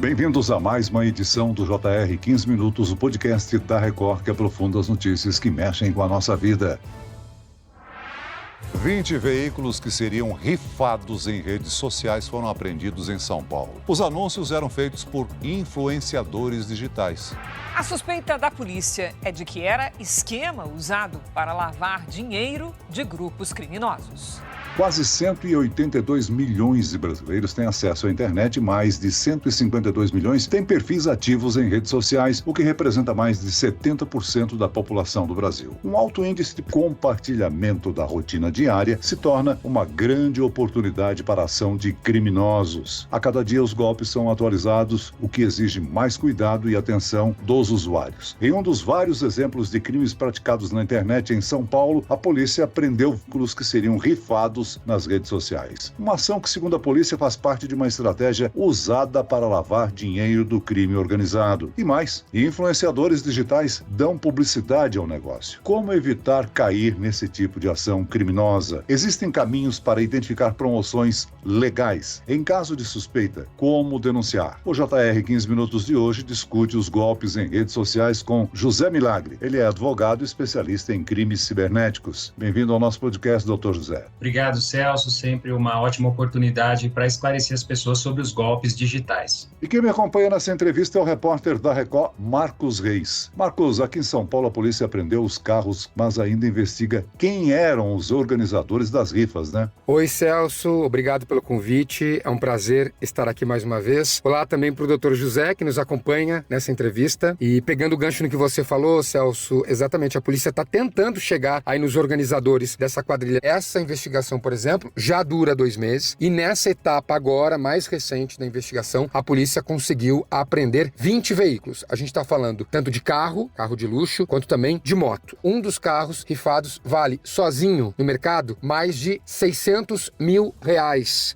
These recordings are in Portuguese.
Bem-vindos a mais uma edição do JR 15 Minutos, o podcast da Record que aprofunda as notícias que mexem com a nossa vida. 20 veículos que seriam rifados em redes sociais foram apreendidos em São Paulo. Os anúncios eram feitos por influenciadores digitais. A suspeita da polícia é de que era esquema usado para lavar dinheiro de grupos criminosos. Quase 182 milhões de brasileiros têm acesso à internet e mais de 152 milhões têm perfis ativos em redes sociais, o que representa mais de 70% da população do Brasil. Um alto índice de compartilhamento da rotina diária se torna uma grande oportunidade para a ação de criminosos. A cada dia os golpes são atualizados, o que exige mais cuidado e atenção dos usuários. Em um dos vários exemplos de crimes praticados na internet em São Paulo, a polícia prendeu veículos que seriam rifados nas redes sociais. Uma ação que, segundo a polícia, faz parte de uma estratégia usada para lavar dinheiro do crime organizado. E mais, influenciadores digitais dão publicidade ao negócio. Como evitar cair nesse tipo de ação criminosa? Existem caminhos para identificar promoções legais. Em caso de suspeita, como denunciar? O JR 15 Minutos de hoje discute os golpes em redes sociais com José Milagre. Ele é advogado e especialista em crimes cibernéticos. Bem-vindo ao nosso podcast, doutor José. Obrigado, Celso. Sempre uma ótima oportunidade para esclarecer as pessoas sobre os golpes digitais. E quem me acompanha nessa entrevista é o repórter da Record, Marcos Reis. Marcos, aqui em São Paulo a polícia apreendeu os carros, mas ainda investiga quem eram os organizadores das rifas, né? Oi, Celso. Obrigado pelo convite. É um prazer estar aqui mais uma vez. Olá também para o doutor José, que nos acompanha nessa entrevista. E pegando o gancho no que você falou, Celso, exatamente, a polícia está tentando chegar aí nos organizadores dessa quadrilha. Essa investigação, por exemplo, já dura 2 meses e nessa etapa agora, mais recente da investigação, a polícia conseguiu apreender 20 veículos. A gente está falando tanto de carro de luxo, quanto também de moto. Um dos carros rifados vale sozinho no mercado mais de R$600 mil.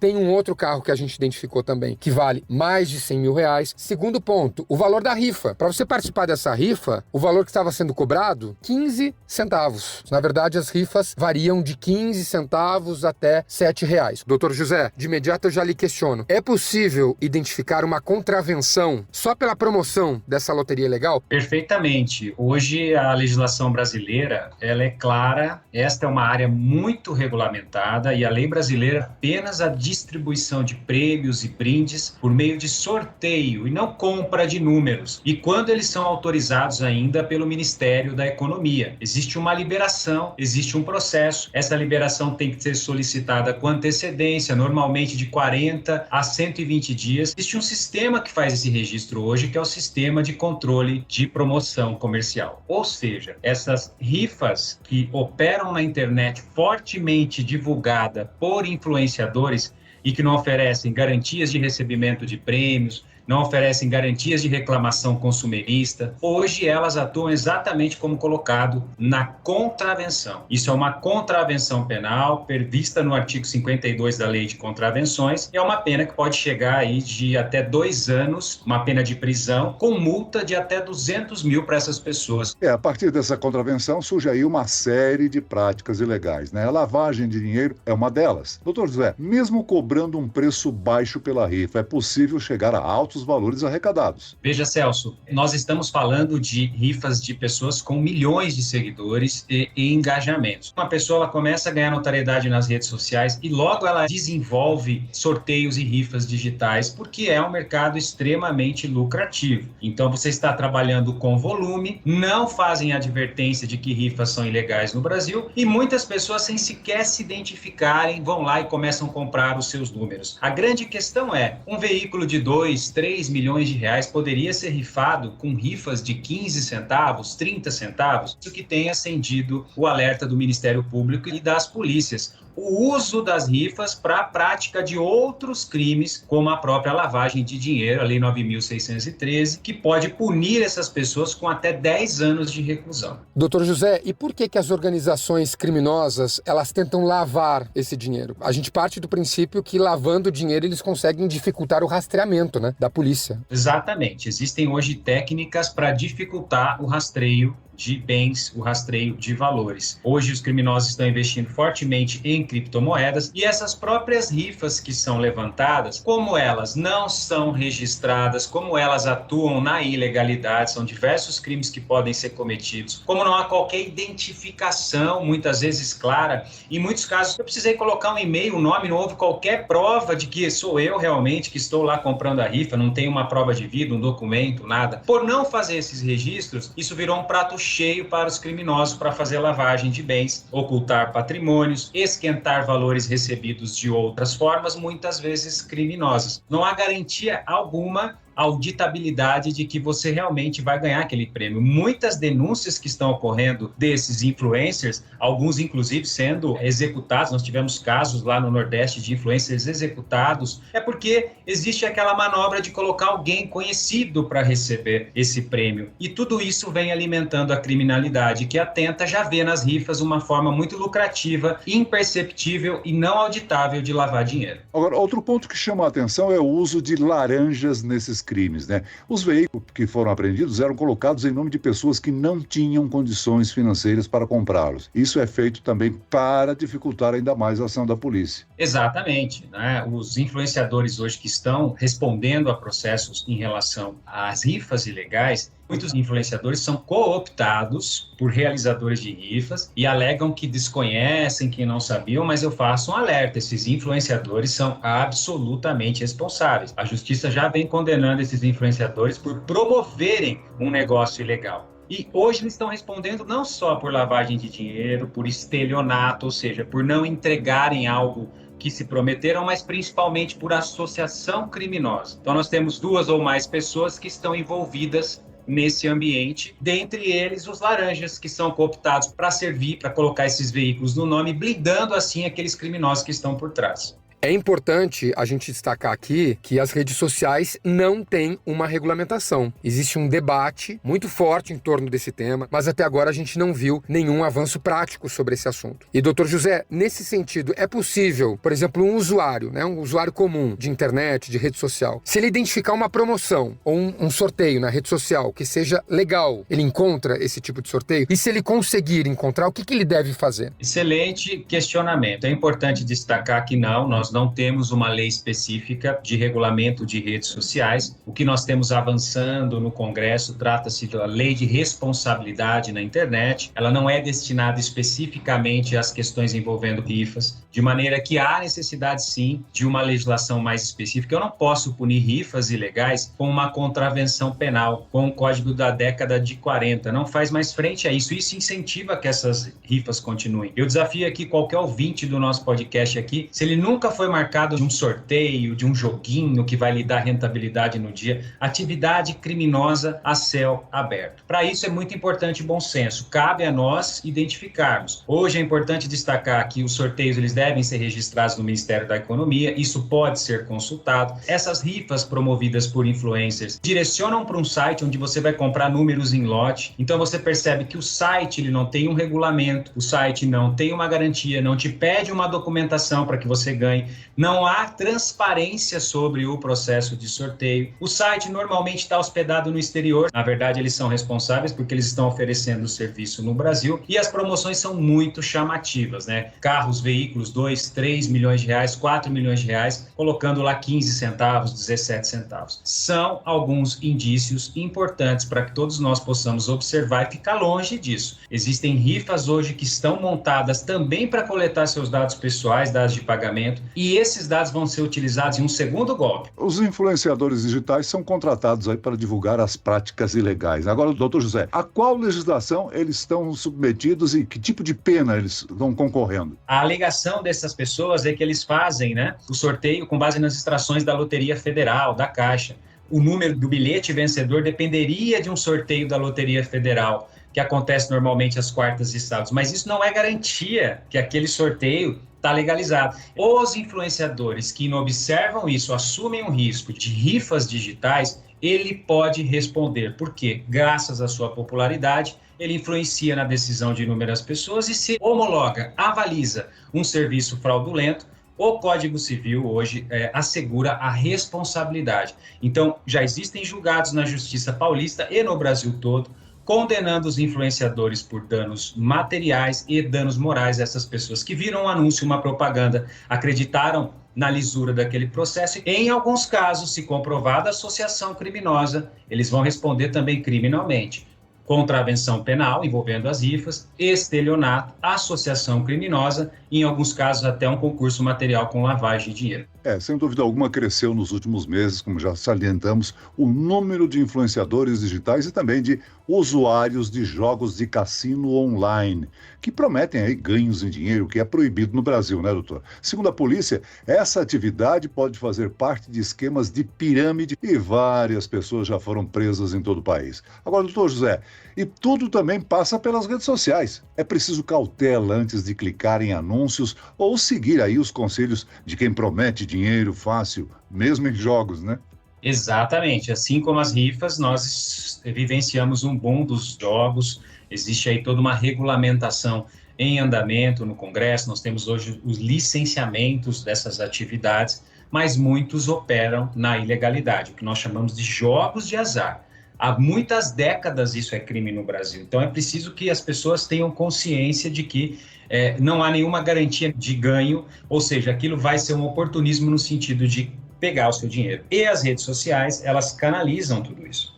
Tem um outro carro que a gente identificou também que vale mais de R$100 mil. Segundo ponto, o valor da rifa. Para você participar dessa rifa, o valor que estava sendo cobrado, 15 centavos. Na verdade, as rifas variam de 15 centavos até R$7. Doutor José, de imediato eu já lhe questiono. É possível identificar uma contravenção só pela promoção dessa loteria legal? Perfeitamente. Hoje a legislação brasileira, ela é clara, esta é uma área muito regulamentada e a lei brasileira apenas a distribuição de prêmios e brindes por meio de sorteio e não compra de números. E quando eles são autorizados ainda pelo Ministério da Economia. Existe uma liberação, existe um processo, essa liberação tem que ser solicitada com antecedência, normalmente de 40 a 120 dias. Existe um sistema que faz esse registro hoje, que é o sistema de controle de promoção comercial. Ou seja, essas rifas que operam na internet fortemente divulgada por influenciadores e que não oferecem garantias de recebimento de prêmios, não oferecem garantias de reclamação consumerista. Hoje elas atuam exatamente como colocado na contravenção. Isso é uma contravenção penal prevista no artigo 52 da Lei de Contravenções. É uma pena que pode chegar aí de até 2 anos, uma pena de prisão, com multa de até R$200 mil para essas pessoas. A partir dessa contravenção surge aí uma série de práticas ilegais, né? A lavagem de dinheiro é uma delas. Doutor José, mesmo cobrando um preço baixo pela rifa, é possível chegar a altos valores arrecadados. Veja, Celso, nós estamos falando de rifas de pessoas com milhões de seguidores e engajamentos. Uma pessoa ela começa a ganhar notoriedade nas redes sociais e logo ela desenvolve sorteios e rifas digitais porque é um mercado extremamente lucrativo. Então você está trabalhando com volume, não fazem advertência de que rifas são ilegais no Brasil e muitas pessoas sem sequer se identificarem vão lá e começam a comprar os seus números. A grande questão é, um veículo de 2, 3 milhões de reais poderia ser rifado com rifas de 15 centavos, 30 centavos, isso que tem acendido o alerta do Ministério Público e das polícias. O uso das rifas para a prática de outros crimes, como a própria lavagem de dinheiro, a Lei 9.613, que pode punir essas pessoas com até 10 anos de reclusão. Doutor José, e por que as organizações criminosas, elas tentam lavar esse dinheiro? A gente parte do princípio que lavando o dinheiro eles conseguem dificultar o rastreamento, né, da polícia. Exatamente. Existem hoje técnicas para dificultar o rastreio de bens, o rastreio de valores. Hoje os criminosos estão investindo fortemente em criptomoedas e essas próprias rifas que são levantadas, como elas não são registradas, como elas atuam na ilegalidade, são diversos crimes que podem ser cometidos, como não há qualquer identificação, muitas vezes clara, em muitos casos eu precisei colocar um e-mail, um nome, não houve qualquer prova de que sou eu realmente que estou lá comprando a rifa, não tem uma prova de vida, um documento, nada. Por não fazer esses registros, isso virou um prato cheio para os criminosos para fazer lavagem de bens, ocultar patrimônios, esquentar valores recebidos de outras formas, muitas vezes criminosas. Não há garantia alguma auditabilidade de que você realmente vai ganhar aquele prêmio. Muitas denúncias que estão ocorrendo desses influencers, alguns inclusive sendo executados, nós tivemos casos lá no Nordeste de influencers executados, é porque existe aquela manobra de colocar alguém conhecido para receber esse prêmio. E tudo isso vem alimentando a criminalidade, que atenta já vê nas rifas uma forma muito lucrativa, imperceptível e não auditável de lavar dinheiro. Agora, outro ponto que chama a atenção é o uso de laranjas nesses crimes, né? Os veículos que foram apreendidos eram colocados em nome de pessoas que não tinham condições financeiras para comprá-los. Isso é feito também para dificultar ainda mais a ação da polícia. Exatamente, né? Os influenciadores hoje que estão respondendo a processos em relação às rifas ilegais, muitos influenciadores são cooptados por realizadores de rifas e alegam que desconhecem, que não sabiam, mas eu faço um alerta, esses influenciadores são absolutamente responsáveis. A justiça já vem condenando esses influenciadores por promoverem um negócio ilegal. E hoje eles estão respondendo não só por lavagem de dinheiro, por estelionato, ou seja, por não entregarem algo que se prometeram, mas principalmente por associação criminosa. Então nós temos 2 ou mais pessoas que estão envolvidas nesse ambiente, dentre eles os laranjas, que são cooptados para servir, para colocar esses veículos no nome, blindando assim aqueles criminosos que estão por trás. É importante a gente destacar aqui que as redes sociais não têm uma regulamentação. Existe um debate muito forte em torno desse tema, mas até agora a gente não viu nenhum avanço prático sobre esse assunto. E, doutor José, nesse sentido, é possível, por exemplo, um usuário comum de internet, de rede social, se ele identificar uma promoção ou um sorteio na rede social que seja legal, ele encontra esse tipo de sorteio? E se ele conseguir encontrar, o que ele deve fazer? Excelente questionamento. É importante destacar que nós não temos uma lei específica de regulamento de redes sociais. O que nós temos avançando no Congresso trata-se da lei de responsabilidade na internet. Ela não é destinada especificamente às questões envolvendo rifas, de maneira que há necessidade, sim, de uma legislação mais específica. Eu não posso punir rifas ilegais com uma contravenção penal, com o código da década de 40. Não faz mais frente a isso. Isso incentiva que essas rifas continuem. Eu desafio aqui qualquer ouvinte do nosso podcast aqui, se ele nunca foi marcado de um sorteio, de um joguinho que vai lhe dar rentabilidade no dia, atividade criminosa a céu aberto. Para isso é muito importante bom senso. Cabe a nós identificarmos. Hoje é importante destacar que os sorteios eles devem ser registrados no Ministério da Economia, isso pode ser consultado. Essas rifas promovidas por influencers direcionam para um site onde você vai comprar números em lote, então você percebe que o site ele não tem um regulamento, o site não tem uma garantia, não te pede uma documentação para que você ganhe, não há transparência sobre o processo de sorteio. O site normalmente está hospedado no exterior, na verdade eles são responsáveis porque eles estão oferecendo o serviço no Brasil e as promoções são muito chamativas, né? Carros, veículos, 2, 3 milhões de reais, 4 milhões de reais, colocando lá 15 centavos, 17 centavos. São alguns indícios importantes para que todos nós possamos observar e ficar longe disso. Existem rifas hoje que estão montadas também para coletar seus dados pessoais, dados de pagamento, e esses dados vão ser utilizados em um segundo golpe. Os influenciadores digitais são contratados aí para divulgar as práticas ilegais. Agora, doutor José, a qual legislação eles estão submetidos e que tipo de pena eles estão concorrendo? A alegação dessas pessoas é que eles fazem, o sorteio com base nas extrações da Loteria Federal, da Caixa. O número do bilhete vencedor dependeria de um sorteio da Loteria Federal, que acontece normalmente às quartas e sábados, mas isso não é garantia que aquele sorteio está legalizado. Os influenciadores que não observam isso, assumem um risco de rifas digitais, ele pode responder, porque graças à sua popularidade, ele influencia na decisão de inúmeras pessoas e se homologa, avaliza um serviço fraudulento, o Código Civil hoje assegura a responsabilidade. Então, já existem julgados na Justiça Paulista e no Brasil todo, condenando os influenciadores por danos materiais e danos morais. Essas pessoas que viram um anúncio, uma propaganda, acreditaram na lisura daquele processo. Em alguns casos, se comprovada a associação criminosa, eles vão responder também criminalmente. Contravenção penal envolvendo as rifas, estelionato, associação criminosa e, em alguns casos, até um concurso material com lavagem de dinheiro. Sem dúvida alguma, cresceu nos últimos meses, como já salientamos, o número de influenciadores digitais e também de usuários de jogos de cassino online, que prometem aí ganhos em dinheiro, que é proibido no Brasil, né, doutor? Segundo a polícia, essa atividade pode fazer parte de esquemas de pirâmide e várias pessoas já foram presas em todo o país. Agora, doutor José, e tudo também passa pelas redes sociais. É preciso cautela antes de clicar em anúncios ou seguir aí os conselhos de quem promete dinheiro fácil, mesmo em jogos, né? Exatamente. Assim como as rifas, nós vivenciamos um boom dos jogos. Existe aí toda uma regulamentação em andamento no Congresso. Nós temos hoje os licenciamentos dessas atividades, mas muitos operam na ilegalidade, o que nós chamamos de jogos de azar. Há muitas décadas isso é crime no Brasil. Então é preciso que as pessoas tenham consciência de que não há nenhuma garantia de ganho, ou seja, aquilo vai ser um oportunismo no sentido de pegar o seu dinheiro. E as redes sociais, elas canalizam tudo isso.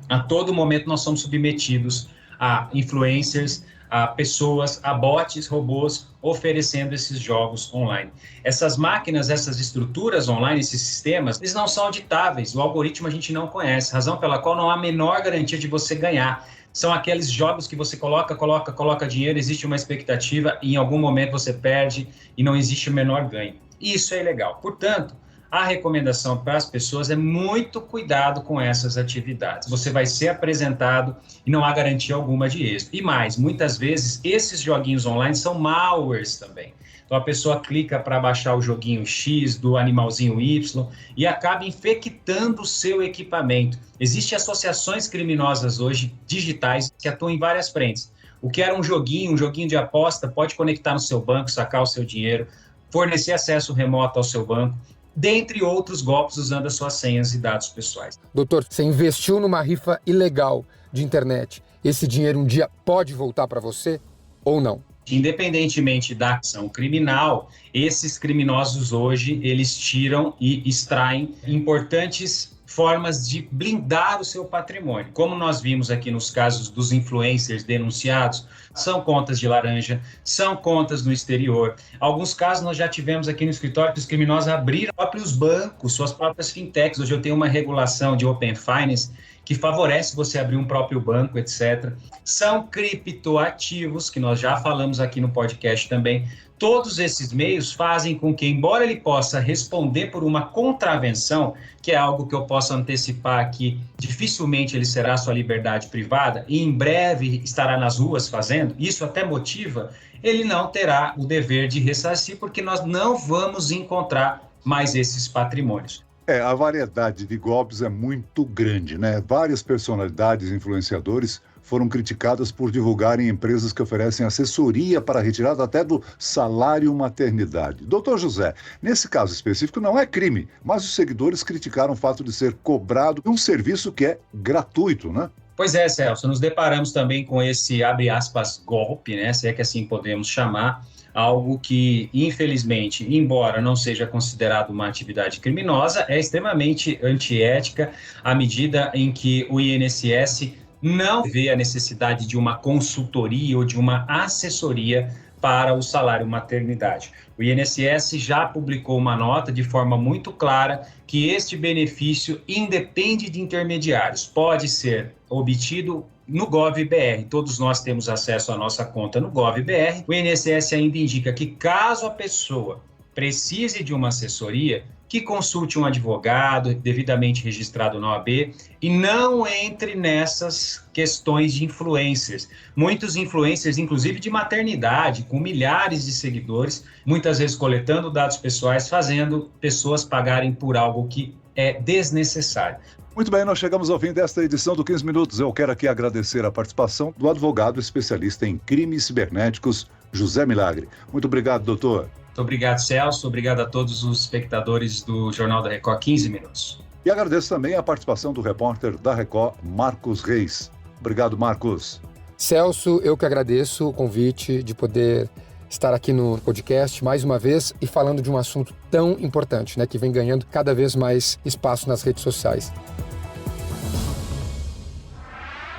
A todo momento nós somos submetidos a influencers, a pessoas, a bots, robôs, oferecendo esses jogos online. Essas máquinas, essas estruturas online, esses sistemas, eles não são auditáveis, o algoritmo a gente não conhece, razão pela qual não há a menor garantia de você ganhar. São aqueles jogos que você coloca dinheiro, existe uma expectativa e em algum momento você perde e não existe o menor ganho. Isso é ilegal. Portanto, a recomendação para as pessoas é muito cuidado com essas atividades. Você vai ser apresentado e não há garantia alguma de êxito. E mais, muitas vezes, esses joguinhos online são malwares também. Então, a pessoa clica para baixar o joguinho X do animalzinho Y e acaba infectando o seu equipamento. Existem associações criminosas hoje, digitais, que atuam em várias frentes. O que era um joguinho de aposta, pode conectar no seu banco, sacar o seu dinheiro, fornecer acesso remoto ao seu banco, dentre outros golpes usando as suas senhas e dados pessoais. Doutor, você investiu numa rifa ilegal de internet. Esse dinheiro um dia pode voltar para você ou não? Independentemente da ação criminal, esses criminosos hoje, eles tiram e extraem importantes formas de blindar o seu patrimônio. Como nós vimos aqui nos casos dos influencers denunciados, são contas de laranja, são contas no exterior. Alguns casos nós já tivemos aqui no escritório que os criminosos abriram próprios bancos, suas próprias fintechs. Hoje eu tenho uma regulação de Open Finance que favorece você abrir um próprio banco, etc. São criptoativos, que nós já falamos aqui no podcast também. Todos esses meios fazem com que, embora ele possa responder por uma contravenção, que é algo que eu posso antecipar aqui, dificilmente ele será sua liberdade privada e em breve estará nas ruas fazendo, isso até motiva, ele não terá o dever de ressarcir, porque nós não vamos encontrar mais esses patrimônios. A variedade de golpes é muito grande, né? Várias personalidades influenciadores foram criticadas por divulgarem empresas que oferecem assessoria para a retirada até do salário maternidade. Doutor José, nesse caso específico não é crime, mas os seguidores criticaram o fato de ser cobrado um serviço que é gratuito, né? Pois é, Celso, nos deparamos também com esse, abre aspas, golpe, né? Se é que assim podemos chamar, algo que, infelizmente, embora não seja considerado uma atividade criminosa, é extremamente antiética à medida em que o INSS não vê a necessidade de uma consultoria ou de uma assessoria para o salário maternidade. O INSS já publicou uma nota de forma muito clara que este benefício independe de intermediários, pode ser obtido no Gov.br. Todos nós temos acesso à nossa conta no Gov.br. O INSS ainda indica que caso a pessoa precise de uma assessoria, que consulte um advogado devidamente registrado na OAB e não entre nessas questões de influencers. Muitos influencers, inclusive de maternidade, com milhares de seguidores, muitas vezes coletando dados pessoais, fazendo pessoas pagarem por algo que é desnecessário. Muito bem, nós chegamos ao fim desta edição do 15 Minutos. Eu quero aqui agradecer a participação do advogado especialista em crimes cibernéticos, José Milagre. Muito obrigado, doutor. Muito obrigado, Celso. Obrigado a todos os espectadores do Jornal da Record 15 Minutos. E agradeço também a participação do repórter da Record, Marcos Reis. Obrigado, Marcos. Celso, eu que agradeço o convite de poder estar aqui no podcast mais uma vez e falando de um assunto tão importante, né, que vem ganhando cada vez mais espaço nas redes sociais.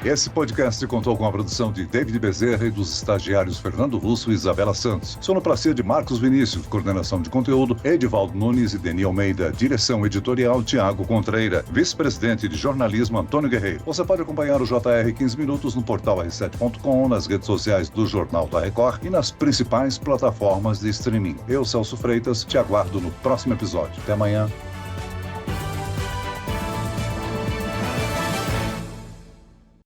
Esse podcast contou com a produção de David Bezerra e dos estagiários Fernando Russo e Isabela Santos. Sonoplastia de Marcos Vinícius, coordenação de conteúdo Edivaldo Nunes e Deni Almeida, direção editorial Tiago Contreira, vice-presidente de jornalismo Antônio Guerreiro. Você pode acompanhar o JR 15 Minutos no portal r7.com, nas redes sociais do Jornal da Record e nas principais plataformas de streaming. Eu, Celso Freitas, te aguardo no próximo episódio. Até amanhã.